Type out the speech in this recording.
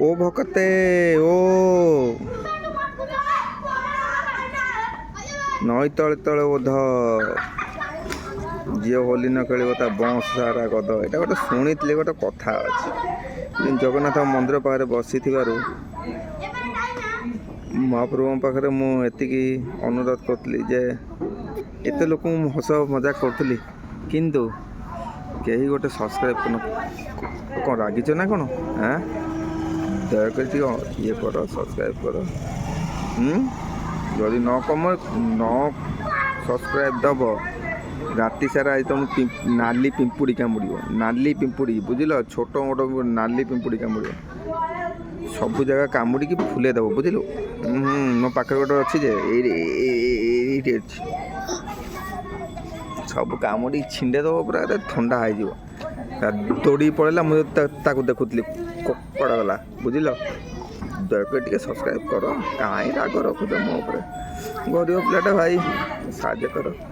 ଓ ଭକତେ ଓ ନଈ ତଳେ ତଳେ ଓଧ ଝିଅ ହୋଲି ନ ଖେଳିବ ତା ବଂଶ ସାରା ଗଧ। ଏଇଟା ଗୋଟେ ଶୁଣିଥିଲି, ଗୋଟେ କଥା ଅଛି। ଜଗନ୍ନାଥ ମନ୍ଦିର ପାଖରେ ବସିଥିବାରୁ ମହାପ୍ରଭୁଙ୍କ ପାଖରେ ମୁଁ ଏତିକି ଅନୁରୋଧ କରୁଥିଲି ଯେ ଏତେ ଲୋକଙ୍କୁ ମୁଁ ହସ ମଜାକ କରୁଥିଲି, କିନ୍ତୁ କେହି ଗୋଟେ ସବସ୍କ୍ରାଇବ୍ କ'ଣ ରାଗିଛ ନା କ'ଣ? ଦୟାକରି ଟିକେ ଇଏ କର, ସବସ୍କ୍ରାଇବ୍ କର। ଯଦି ନ ସବସ୍କ୍ରାଇବ୍ ଦେବ, ରାତି ସାରା ଆଜି ତୁମକୁ ନାଲି ପିମ୍ପୁଡ଼ି କାମୁଡ଼ିବ। ନାଲି ପିମ୍ପୁଡ଼ି, ବୁଝିଲ? ଛୋଟ ମୋଟ ନାଲି ପିମ୍ପୁଡ଼ି କାମୁଡ଼ିବ। ସବୁ ଜାଗା କାମୁଡ଼ିକି ଫୁଲେଇ ଦେବ, ବୁଝିଲୁ? ମୋ ପାଖରେ ଗୋଟେ ଅଛି ଯେ ଏଇଠି ଅଛି। ସବୁ କାମୁଡ଼ି ଛିଣ୍ଡେଇ ଦେବ, ପୁରା ଥଣ୍ଡା ହେଇଯିବ। ଦୌଡ଼ିକି ପଳେଇଲା, ମୁଁ ତାକୁ ଦେଖୁଥିଲି କୁଆଡ଼େ ଗଲା, ବୁଝିଲ? ଦୟାକରି ଟିକେ ସବସ୍କ୍ରାଇବ୍ କର। କାହିଁ ରାଗ ରଖୁଛ ମୋ ଉପରେ? ଗରିବ ପିଲାଟା ଭାଇ, ସାହାଯ୍ୟ କର।